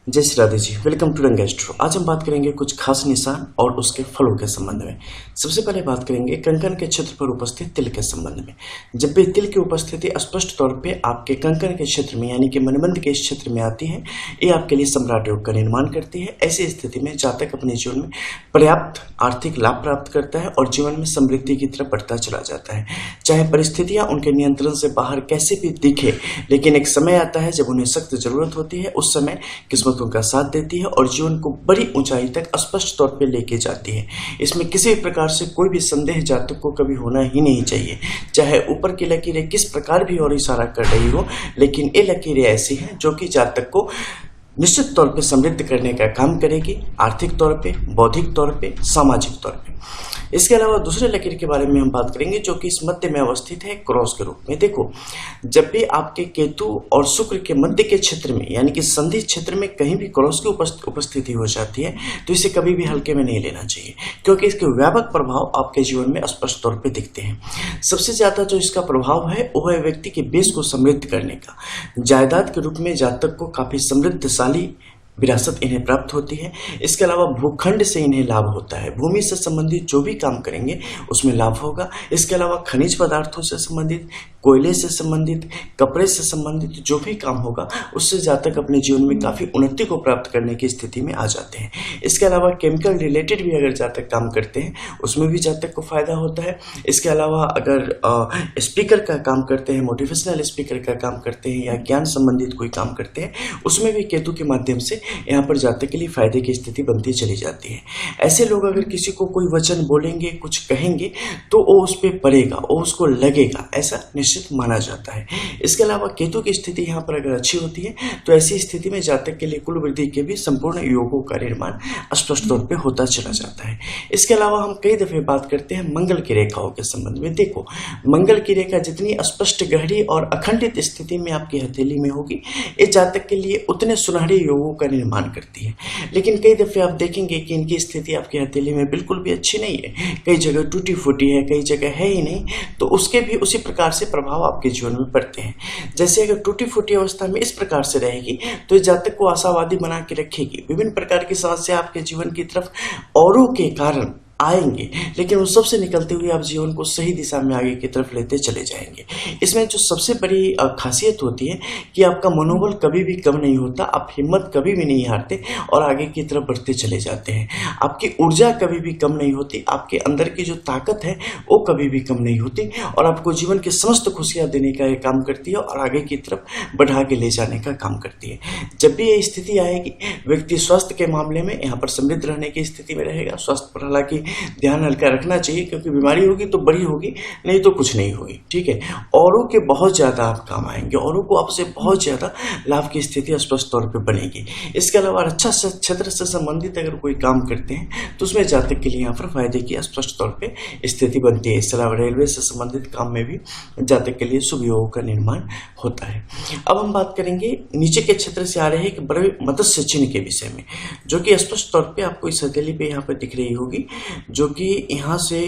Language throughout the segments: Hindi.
जय श्री राधे जी। वेलकम टू रंग एस्ट्रो। आज हम बात करेंगे कुछ खास निशान और उसके फलों के संबंध में। सबसे पहले बात करेंगे कंकन के क्षेत्र पर उपस्थित तिल के संबंध में। जब भी तिल की उपस्थिति स्पष्ट तौर पे आपके कंकन के क्षेत्र में यानी कि मनबंध के क्षेत्र में आती है, ये आपके लिए सम्राट योग का निर्माण करती है। ऐसी स्थिति में जातक अपने जीवन में पर्याप्त आर्थिक लाभ प्राप्त करता है और जीवन में समृद्धि की तरफ बढ़ता चला जाता है। चाहे परिस्थितियां उनके नियंत्रण से बाहर कैसे भी दिखे, लेकिन एक समय आता है जब उन्हें सख्त जरूरत होती है। उस समय किस्मत उनका साथ देती है और जीवन को बड़ी ऊंचाई तक स्पष्ट तौर पे लेके जाती है। इसमें किसी भी प्रकार से कोई भी संदेह जातक को कभी होना ही नहीं चाहिए, चाहे ऊपर की लकीरें किस प्रकार भी और इशारा कर रही हो, लेकिन ये लकीरें ऐसी हैं जो कि जातक को निश्चित तौर पे समृद्ध करने का काम करेगी, आर्थिक तौर पे, बौद्धिक तौर पे, सामाजिक तौर पे। इसके अलावा दूसरे लकीर के बारे में हम बात करेंगे जो कि इस मध्य में अवस्थित है क्रॉस के रूप में। देखो, जब भी आपके केतु और शुक्र के मध्य के क्षेत्र में यानी कि संधि क्षेत्र में कहीं भी क्रॉस की उपस्थिति हो जाती है तो इसे कभी भी हल्के में नहीं लेना चाहिए, क्योंकि इसके व्यापक प्रभाव आपके जीवन में स्पष्ट तौर पे दिखते हैं। सबसे ज्यादा जो इसका प्रभाव है वो है व्यक्ति के बेस को समृद्ध करने का। जायदाद के रूप में जातक को काफी समृद्धशाली विरासत इन्हें प्राप्त होती है। इसके अलावा भूखंड से इन्हें लाभ होता है। भूमि से संबंधित जो भी काम करेंगे उसमें लाभ होगा। इसके अलावा खनिज पदार्थों से संबंधित, कोयले से संबंधित, कपड़े से संबंधित जो भी काम होगा उससे जातक अपने जीवन में काफी उन्नति को प्राप्त करने की स्थिति में आ जाते हैं। इसके अलावा केमिकल रिलेटेड भी अगर जातक काम करते हैं उसमें भी जातक को फायदा होता है। इसके अलावा अगर स्पीकर का काम करते हैं, मोटिवेशनल स्पीकर का काम करते हैं या ज्ञान संबंधित कोई काम करते हैं, उसमें भी केतु के माध्यम से यहाँ पर जातक के लिए फायदे की स्थिति बनती चली जाती है। ऐसे लोग अगर किसी को कोई वचन बोलेंगे, कुछ कहेंगे तो वो उस पर पड़ेगा, वो उसको लगेगा, ऐसा निश्चित माना जाता है। इसके अलावा केतु की स्थिति यहाँ पर अगर अच्छी होती है तो ऐसी स्थिति में जातक के लिए कुल वृद्धि के भी संपूर्ण योगों का निर्माण स्पष्ट तौर पे होता चला जाता है। इसके अलावा हम कई दफे बात करते हैं मंगल की रेखाओं के संबंध में। देखो, मंगल की रेखा जितनी स्पष्ट, गहरी और अखंडित स्थिति में आपकी हथेली में होगी, इस जातक के लिए उतने सुनहरे योगों का निर्माण करती है। लेकिन कई दफे आप देखेंगे कि इनकी स्थिति आपकी हथेली में बिल्कुल भी अच्छी नहीं है, कई जगह टूटी फूटी है, कई जगह है ही नहीं, तो उसके भी उसी प्रकार से प्रभाव आपके जीवन में पड़ते हैं। जैसे अगर टूटी फूटी अवस्था में इस प्रकार से रहेगी तो इस जातक को आशावादी बना के रखेगी। विभिन्न प्रकार की समस्या आपके जीवन की तरफ औरों के कारण आएंगे, लेकिन उन सबसे निकलते हुए आप जीवन को सही दिशा में आगे की तरफ लेते चले जाएंगे। इसमें जो सबसे बड़ी खासियत होती है कि आपका मनोबल कभी भी कम नहीं होता, आप हिम्मत कभी भी नहीं हारते और आगे की तरफ बढ़ते चले जाते हैं। आपकी ऊर्जा कभी भी कम नहीं होती, आपके अंदर की जो ताकत है वो कभी भी कम नहीं होती और आपको जीवन की समस्त खुशियां देने का ये काम करती है और आगे की तरफ बढ़ा के ले जाने का काम करती है। जब भी ये स्थिति आएगी, व्यक्ति स्वास्थ्य के मामले में यहाँ पर समृद्ध रहने की स्थिति में रहेगा। स्वास्थ्य पर हालांकि ध्यान हल्का रखना चाहिए, क्योंकि बीमारी होगी तो बड़ी होगी, नहीं तो कुछ नहीं होगी, ठीक है। औरों के बहुत ज्यादा आप काम आएंगे, औरों को आपसे बहुत ज्यादा लाभ की स्थिति स्पष्ट तौर पे बनेगी। इसके अलावा रक्षा क्षेत्र से संबंधित अगर कोई काम करते हैं तो उसमें जातक के लिए यहाँ पर फायदे की स्पष्ट तौर पे स्थिति बनती है। इसके अलावा रेलवे से संबंधित काम में भी जातक के लिए शुभ योगों का निर्माण होता है। अब हम बात करेंगे नीचे के क्षेत्र से आ रहे एक बड़े मत्स्य चिन्ह के विषय में, जो कि स्पष्ट तौर पे आपको इस हथेली पे यहाँ पर दिख रही होगी, जो कि यहाँ से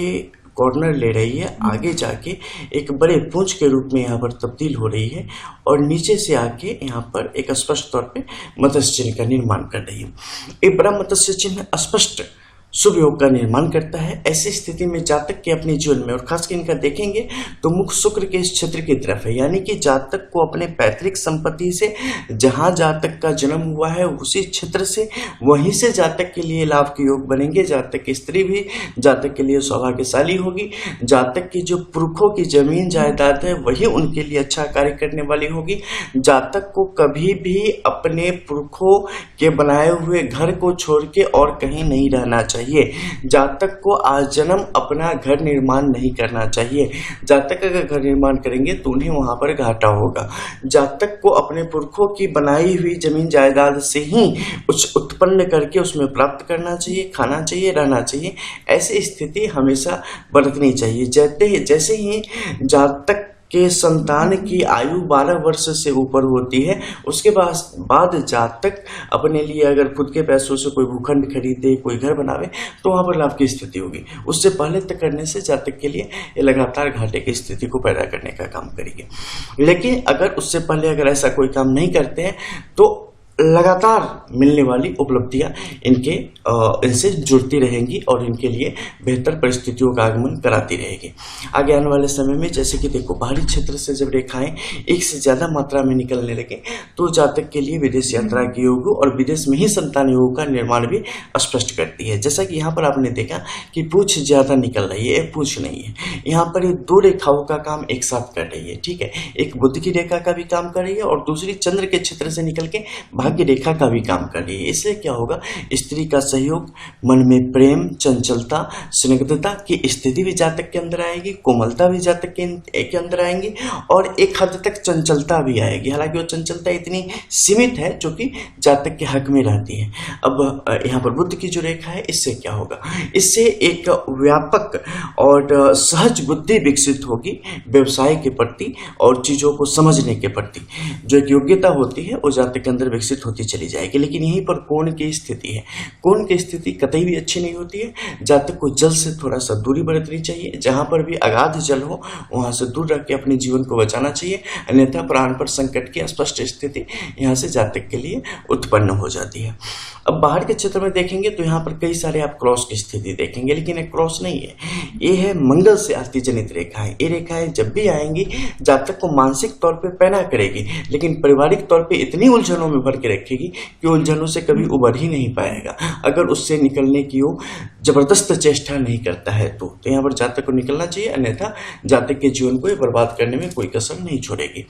कॉर्नर ले रही है, आगे जाके एक बड़े पूंछ के रूप में यहाँ पर तब्दील हो रही है और नीचे से आके यहाँ पर एक स्पष्ट तौर पे मत्स्य चिन्ह का निर्माण कर रही है। एक बड़ा मत्स्य चिन्ह स्पष्ट शुभ योग का निर्माण करता है। ऐसी स्थिति में जातक के अपने जीवन में, और खासकर इनका देखेंगे तो मुख शुक्र के इस क्षेत्र की तरफ है, यानी कि जातक को अपने पैतृक संपत्ति से, जहां जातक का जन्म हुआ है उसी क्षेत्र से, वहीं से जातक के लिए लाभ के योग बनेंगे। जातक की स्त्री भी जातक के लिए सौभाग्यशाली होगी। जातक की जो पुरखों की जमीन जायदाद है वही उनके लिए अच्छा कार्य करने वाली होगी। जातक को कभी भी अपने पुरखों के बनाए हुए घर को छोड़ के और कहीं नहीं रहना चाहिए। जातक को आज जन्म अपना घर निर्माण नहीं करना चाहिए। जातक अगर घर निर्माण करेंगे तो उन्हें वहां पर घाटा होगा। जातक को अपने पुरखों की बनाई हुई जमीन जायदाद से ही कुछ उत्पन्न करके उसमें प्राप्त करना चाहिए, खाना चाहिए, रहना चाहिए। ऐसी स्थिति हमेशा बरतनी चाहिए। जैसे ही जातक के संतान की आयु 12 वर्ष से ऊपर होती है, उसके बाद जातक अपने लिए अगर खुद के पैसों से कोई भूखंड खरीदे, कोई घर बनावे, तो वहां पर लाभ की स्थिति होगी। उससे पहले तक करने से जातक के लिए ये लगातार घाटे की स्थिति को पैदा करने का काम करेगी। लेकिन अगर उससे पहले अगर ऐसा कोई काम नहीं करते हैं तो लगातार मिलने वाली उपलब्धियां इनसे जुड़ती रहेंगी और इनके लिए बेहतर परिस्थितियों का आगमन कराती रहेगी। आगे आने वाले समय में जैसे कि देखो, बाहरी क्षेत्र से जब रेखाएं एक से ज़्यादा मात्रा में निकलने लगे तो जातक के लिए विदेश यात्रा के योग और विदेश में ही संतान योग का निर्माण भी स्पष्ट करती है। जैसा कि यहाँ पर आपने देखा कि पूछ ज़्यादा निकल रही है, पूछ नहीं है, यहाँ पर ये दो रेखाओं का काम एक साथ कर रही है। ठीक है, एक बुध की रेखा का भी काम कर रही है और दूसरी चंद्र के क्षेत्र से निकल के भाग्य रेखा का भी काम कर रही है। इसलिए क्या होगा, स्त्री का सहयोग, मन में प्रेम, चंचलता, स्निग्धता की स्थिति भी जातक के अंदर आएगी, कोमलता भी जातक के अंदर आएंगी और एक हद तक चंचलता भी आएगी। हालांकि वो चंचलता इतनी सीमित है जो कि जातक के हक में रहती है। अब यहाँ पर बुध की जो रेखा है, इससे क्या होगा, इससे एक व्यापक और सहज बुद्धि विकसित होगी व्यवसाय के प्रति और चीजों को समझने के प्रति। जो एक योग्यता होती है वो जातक के अंदर विकसित होती चली जाएगी। लेकिन यहीं पर कोण की स्थिति है, कोण की स्थिति कतई भी अच्छी नहीं होती है। जातक को जल से थोड़ा सा दूरी बरतनी चाहिए। जहां पर भी अगाध जल हो वहां से दूर रख के अपने जीवन को बचाना चाहिए, अन्यथा प्राण पर संकट की स्पष्ट स्थिति यहाँ से जातक के लिए उत्पन्न हो जाती है। अब बाहर के क्षेत्र में देखेंगे तो यहाँ पर कई सारे आप क्रॉस की स्थिति देखेंगे, लेकिन एक क्रॉस नहीं है, ये है मंगल से आती जनित रेखाएं। ये रेखाएं जब भी आएंगी जातक को मानसिक तौर पे पैना करेगी, लेकिन पारिवारिक तौर पे इतनी उलझनों में भर के रखेगी कि उलझनों से कभी उबर ही नहीं पाएगा अगर उससे निकलने की वो जबरदस्त चेष्टा नहीं करता है तो यहाँ पर जातक को निकलना चाहिए, अन्यथा जातक के जीवन को ये बर्बाद करने में कोई कसर नहीं छोड़ेगी।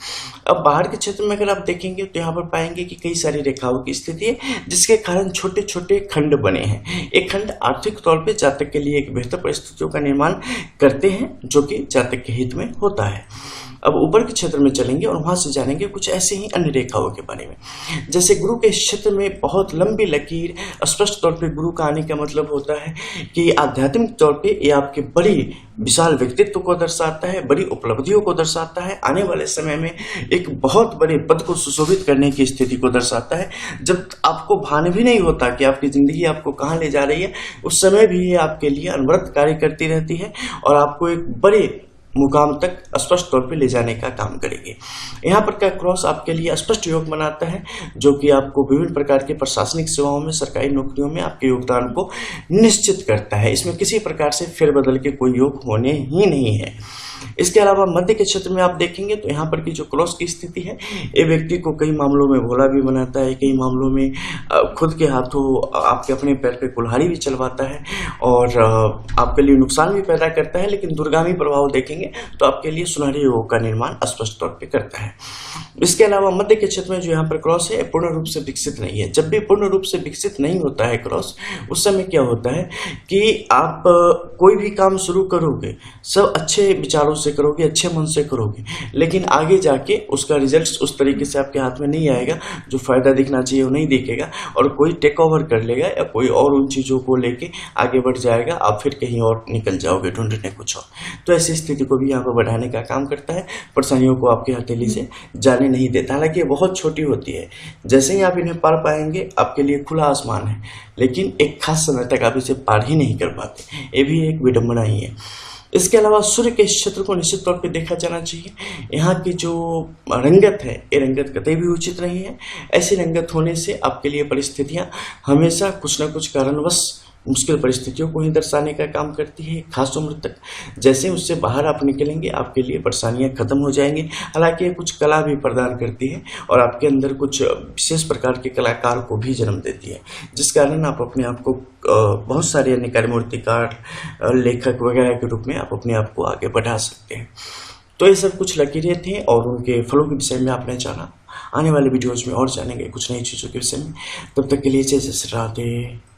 अब बाहर के क्षेत्र में अगर आप देखेंगे तो यहाँ पर पाएंगे कि कई सारी रेखाओं की स्थिति है जिसके कारण छोटे छोटे खंड बने हैं। एक खंड आर्थिक तौर पे जातक के लिए एक बेहतर परिस्थितियों का निर्माण करते हैं जो कि जातक के हित में होता है। अब ऊपर के क्षेत्र में चलेंगे और वहां से जानेंगे कुछ ऐसे ही अन्य रेखाओं के बारे में। जैसे गुरु के क्षेत्र में बहुत लंबी लकीर, स्पष्ट तौर पे गुरु का आने का मतलब होता है कि आध्यात्मिक तौर पे ये आपके बड़ी विशाल व्यक्तित्व को दर्शाता है, बड़ी उपलब्धियों को दर्शाता है, आने वाले समय में एक बहुत बड़े पद को सुशोभित करने की स्थिति को दर्शाता है। जब आपको भान भी नहीं होता कि आपकी जिंदगी आपको कहाँ ले जा रही है, उस समय भी ये आपके लिए अनवरत कार्य करती रहती है और आपको एक बड़े मुकाम तक स्पष्ट तौर पे ले जाने का काम करेगी। यहाँ पर का क्रॉस आपके लिए स्पष्ट योग बनाता है जो कि आपको विभिन्न प्रकार के प्रशासनिक सेवाओं में, सरकारी नौकरियों में आपके योगदान को निश्चित करता है। इसमें किसी प्रकार से फेरबदल के कोई योग होने ही नहीं है। इसके अलावा मध्य के क्षेत्र में आप देखेंगे तो यहाँ पर की जो क्रॉस की स्थिति है, ये व्यक्ति को कई मामलों में भोला भी बनाता है, कई मामलों में खुद के हाथों आपके अपने पैर पे कुल्हाड़ी भी चलवाता है और आपके लिए नुकसान भी पैदा करता है। लेकिन दूरगामी प्रभाव देखेंगे तो आपके लिए सुनहरे योग का निर्माण स्पष्ट तौर पे करता है। इसके अलावा मध्य के क्षेत्र में जो यहाँ पर क्रॉस है पूर्ण रूप से विकसित नहीं है। जब भी पूर्ण रूप से विकसित नहीं होता है क्रॉस, उस समय क्या होता है कि आप कोई भी काम शुरू करोगे, सब अच्छे विचारों से करोगे, अच्छे मन से करोगे, लेकिन आगे जाके उसका रिजल्ट उस तरीके से आपके हाथ में नहीं आएगा, जो फायदा दिखना चाहिए वो नहीं दिखेगा और कोई टेक ओवर कर लेगा या कोई और उन चीजों को लेके आगे बढ़ जाएगा, आप फिर कहीं और निकल जाओगे ढूंढने कुछ और। तो ऐसी स्थिति को भी यहाँ पर बढ़ाने का काम करता है, परेशानियों को आपकी हथेली से जाने नहीं देता। हालांकि ये बहुत छोटी होती है, जैसे ही आप इन्हें पार पाएंगे आपके लिए खुला आसमान है, लेकिन एक खास समय तक आप इसे पार ही नहीं कर पाते। ये भी एक विडंबना ही है। इसके अलावा सूर्य के क्षेत्र को निश्चित तौर पे देखा जाना चाहिए। यहाँ की जो रंगत है, ये रंगत कतई भी उचित नहीं है। ऐसी रंगत होने से आपके लिए परिस्थितियाँ हमेशा कुछ न कुछ कारणवश मुश्किल परिस्थितियों को ही दर्शाने का काम करती है खास उम्र तक। जैसे उससे बाहर आप निकलेंगे आपके लिए परेशानियां खत्म हो जाएंगी। हालांकि ये कुछ कला भी प्रदान करती है और आपके अंदर कुछ विशेष प्रकार के कलाकार को भी जन्म देती है, जिस कारण आप अपने आप को बहुत सारे अन्य कार्यमूर्तिकार, लेखक वगैरह के रूप में आप अपने आप को आगे बढ़ा सकते हैं। तो ये सब कुछ लकीरें थी और उनके फलों के विषय में आपने जाना। आने वाले वीडियोज में और जानेंगे कुछ नई चीज़ों के विषय में। तब तक के लिए जय श्री राधे।